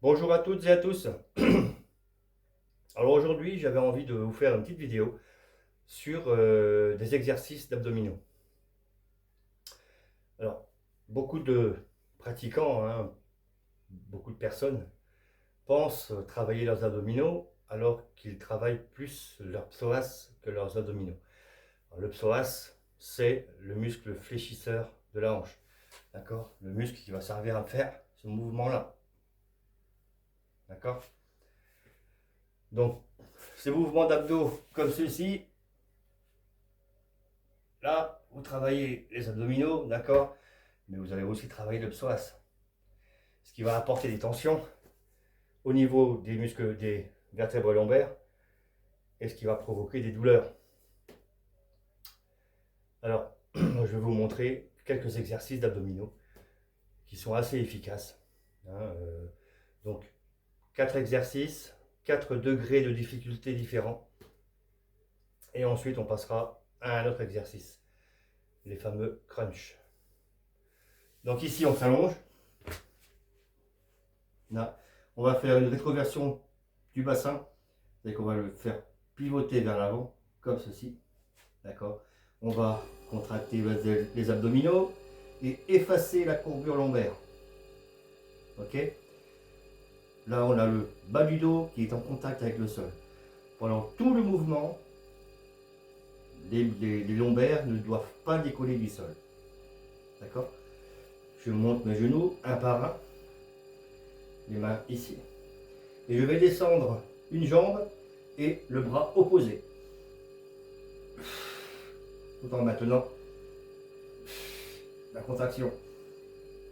Bonjour à toutes et à tous. Alors aujourd'hui, j'avais envie de vous faire une petite vidéo sur des exercices d'abdominaux. Alors, beaucoup de pratiquants, hein, beaucoup de personnes pensent travailler leurs abdominaux alors qu'ils travaillent plus leur psoas que leurs abdominaux. Alors, le psoas, c'est le muscle fléchisseur de la hanche. D'accord? Le muscle qui va servir à faire ce mouvement-là. D'accord? Donc, ces mouvements d'abdos comme ceci, là, vous travaillez les abdominaux, d'accord? Mais vous allez aussi travailler le psoas, ce qui va apporter des tensions au niveau des muscles des vertèbres lombaires et ce qui va provoquer des douleurs. Alors, je vais vous montrer quelques exercices d'abdominaux qui sont assez efficaces. Donc, 4 exercices, 4 degrés de difficulté différents. Et ensuite, on passera à un autre exercice, les fameux crunch. Donc ici, on s'allonge. Là, on va faire une rétroversion du bassin. C'est-à-dire qu'on va le faire pivoter vers l'avant, comme ceci. D'accord? On va contracter les abdominaux et effacer la courbure lombaire. Ok? Là, on a le bas du dos qui est en contact avec le sol. Pendant tout le mouvement, les lombaires ne doivent pas décoller du sol. D'accord? Je monte mes genoux un par un, les mains ici. Et je vais descendre une jambe et le bras opposé. Tout en maintenant la contraction.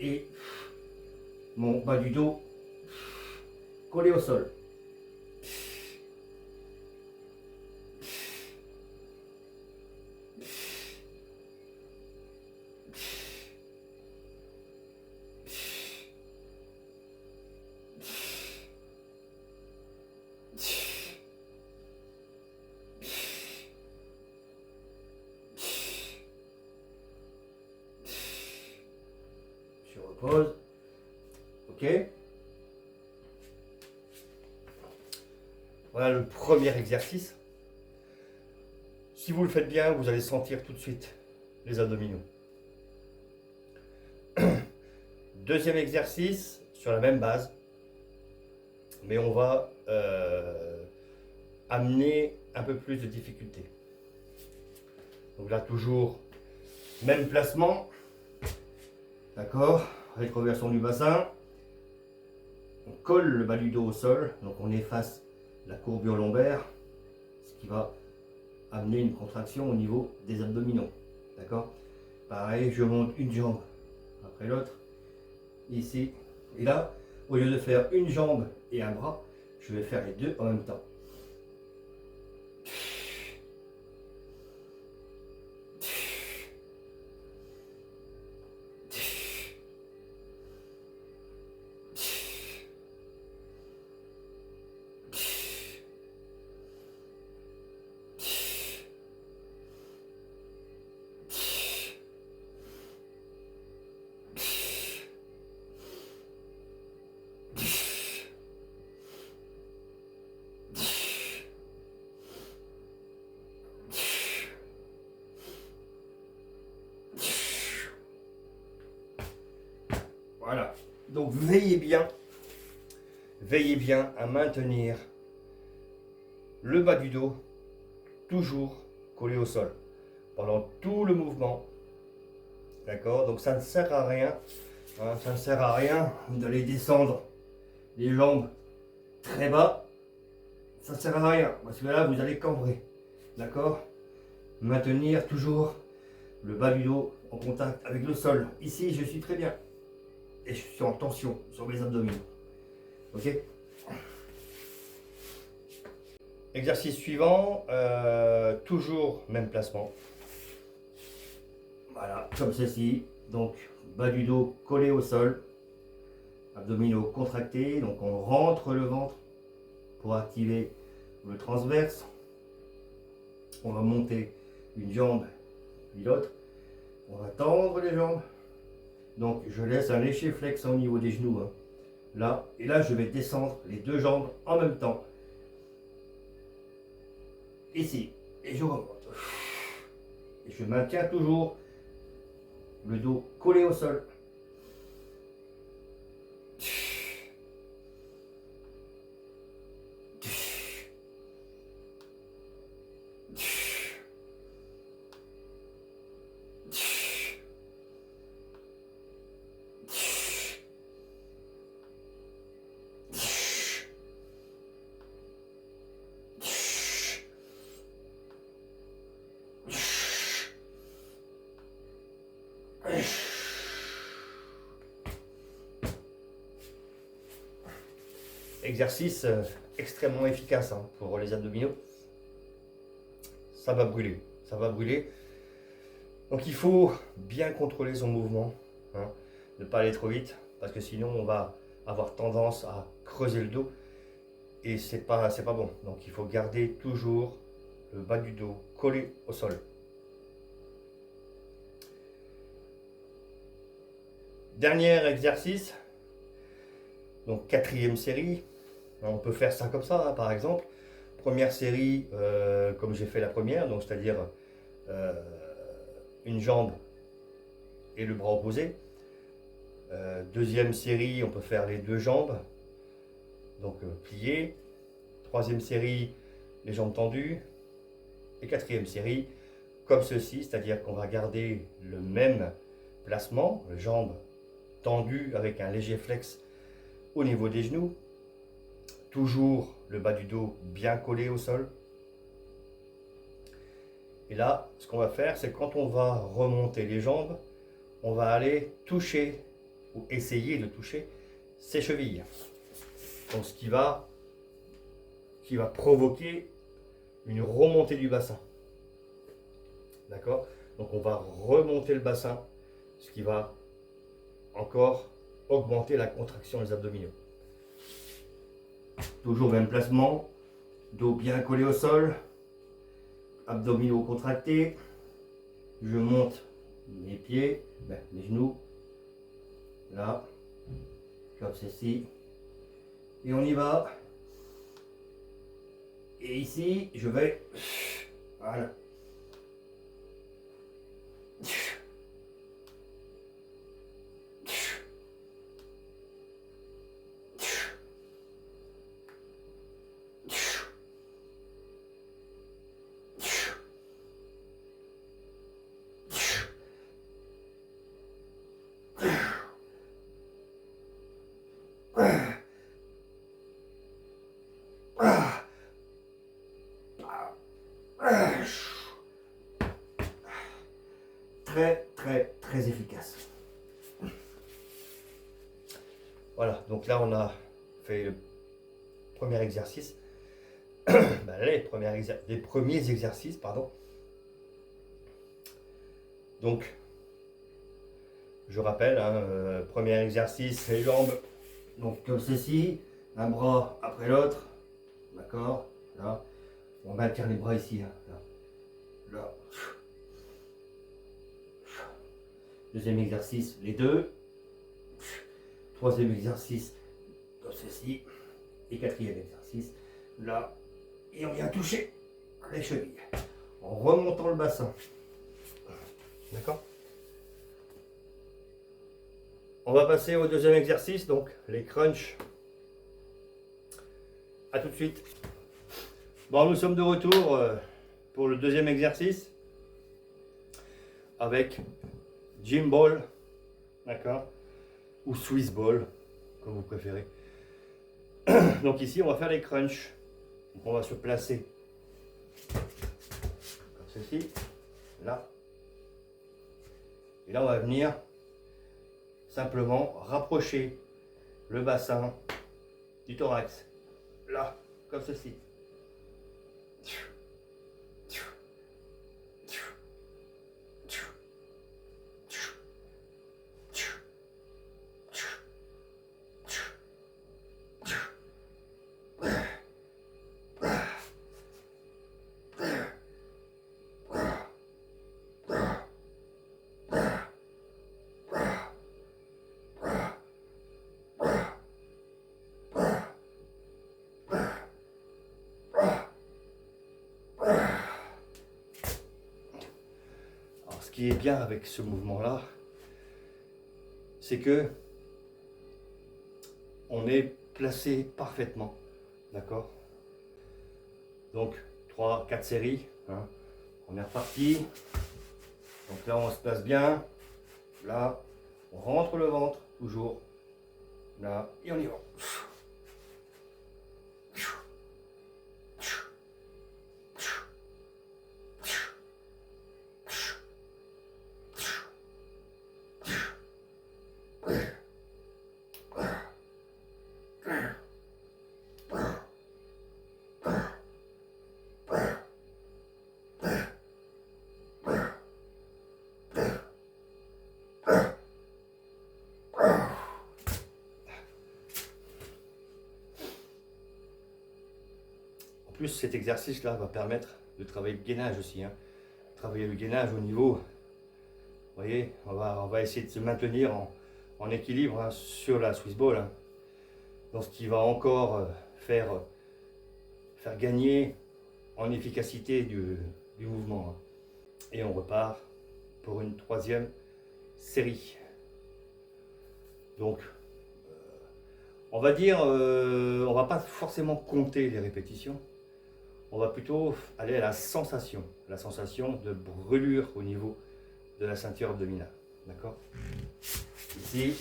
Et mon bas du dos collé au sol. Je repose. Ok. Voilà le premier exercice. Si vous le faites bien, vous allez sentir tout de suite les abdominaux. Deuxième exercice sur la même base, mais on va amener un peu plus de difficulté. Donc là, toujours même placement. D'accord? Rétroversion du bassin. On colle le bas du dos au sol, donc on efface la courbure lombaire, ce qui va amener une contraction au niveau des abdominaux. D'accord? Pareil, je monte une jambe après l'autre, ici. Et là, au lieu de faire une jambe et un bras, je vais faire les deux en même temps. Voilà. Donc veillez bien à maintenir le bas du dos toujours collé au sol pendant tout le mouvement. D'accord? Donc ça ne sert à rien, hein, ça ne sert à rien d'aller descendre les jambes très bas. Ça ne sert à rien parce que là vous allez cambrer. D'accord? Maintenir toujours le bas du dos en contact avec le sol. Ici, je suis très bien. Et je suis en tension sur mes abdominaux. Ok? Exercice suivant, toujours même placement. Voilà, comme ceci. Donc, bas du dos collé au sol. Abdominaux contractés. Donc, on rentre le ventre pour activer le transverse. On va monter une jambe puis l'autre. On va tendre les jambes. Donc je laisse un léger flex au niveau des genoux. Hein. là, et là je vais descendre les deux jambes en même temps. Ici, et je remonte. Et je maintiens toujours le dos collé au sol. Exercice extrêmement efficace hein, pour les abdominaux. Ça va brûler, ça va brûler. Donc il faut bien contrôler son mouvement, hein, ne pas aller trop vite, parce que sinon on va avoir tendance à creuser le dos et c'est pas bon. Donc il faut garder toujours le bas du dos collé au sol. Dernier exercice, donc quatrième série. On peut faire ça comme ça, hein, par exemple. Première série, comme j'ai fait la première, donc c'est-à-dire une jambe et le bras opposé. Deuxième série, on peut faire les deux jambes, donc pliées. Troisième série, les jambes tendues. Et quatrième série, comme ceci, c'est-à-dire qu'on va garder le même placement, les jambes tendues avec un léger flex au niveau des genoux. Toujours le bas du dos bien collé au sol. Et là, ce qu'on va faire, c'est quand on va remonter les jambes, on va aller toucher, ou essayer de toucher, ses chevilles. Donc ce qui va provoquer une remontée du bassin. D'accord? Donc on va remonter le bassin, ce qui va encore augmenter la contraction des abdominaux. Toujours même placement, dos bien collé au sol, abdominaux contractés. Je monte mes pieds, mes genoux, là, comme ceci. Et on y va. Et ici, je vais, voilà. Très efficace. Voilà, donc là on a fait le premier exercice. Les premiers exercices, pardon. Donc, je rappelle, hein, premier exercice, les jambes, donc comme ceci, un bras après l'autre, d'accord, là, on maintient les bras ici, hein, là. Deuxième exercice, les deux. Troisième exercice, comme ceci. Et quatrième exercice, là. Et on vient toucher les chevilles en remontant le bassin. D'accord? On va passer au deuxième exercice, donc les crunchs. A tout de suite. Bon, nous sommes de retour pour le deuxième exercice avec gym ball, d'accord, ou Swiss ball, comme vous préférez. Donc ici, on va faire les crunchs. Donc on va se placer comme ceci, là. Et là, on va venir simplement rapprocher le bassin du thorax, là, comme ceci. qui est bien avec ce mouvement-là, c'est que on est placé parfaitement, d'accord? Donc 3-4 séries, hein. On est reparti. Donc là on se place bien, là on rentre le ventre, toujours, là, et on y va. En plus, cet exercice-là va permettre de travailler le gainage aussi, hein. Travailler le gainage au niveau, vous voyez, on va essayer de se maintenir en équilibre, hein, sur la Swiss Ball, hein. Donc ce qui va encore faire gagner en efficacité du mouvement, hein. Et on repart pour une 3e série. Donc, on va dire, on va pas forcément compter les répétitions. On va plutôt aller à la sensation de brûlure au niveau de la ceinture abdominale. D'accord? Ici,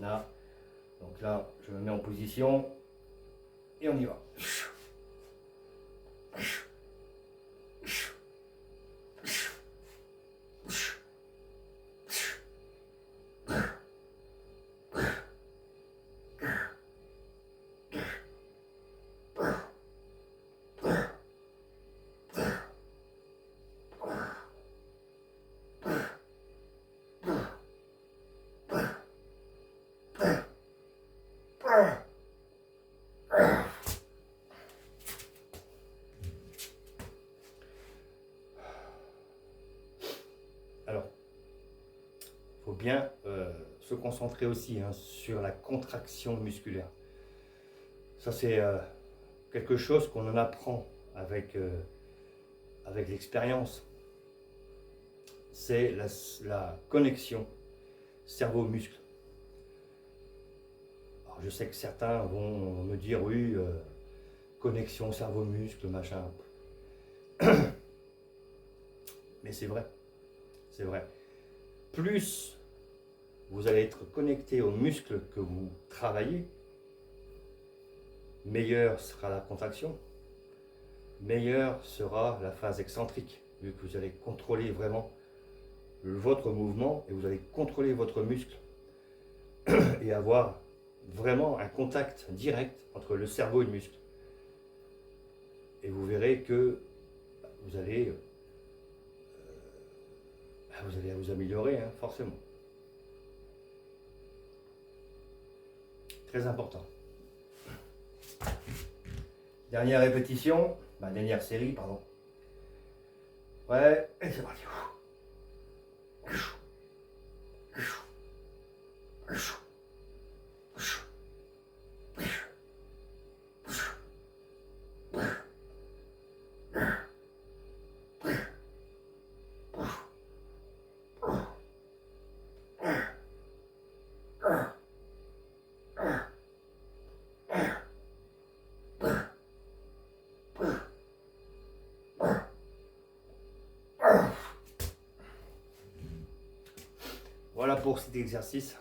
là, donc là, je me mets en position et on y va. Alors, il faut bien se concentrer aussi, hein, sur la contraction musculaire. Ça, c'est quelque chose qu'on en apprend avec l'expérience. C'est la connexion cerveau-muscle. Alors, je sais que certains vont me dire, oui, connexion cerveau-muscle, machin. Mais c'est vrai. C'est vrai. Plus vous allez être connecté aux muscles que vous travaillez, meilleure sera la contraction, meilleure sera la phase excentrique, vu que vous allez contrôler vraiment votre mouvement et vous allez contrôler votre muscle et avoir vraiment un contact direct entre le cerveau et le muscle. Et vous verrez que vous allez vous améliorer, hein, forcément. Très important. Dernière répétition, dernière série, pardon. Ouais, et c'est parti. Voilà pour cet exercice.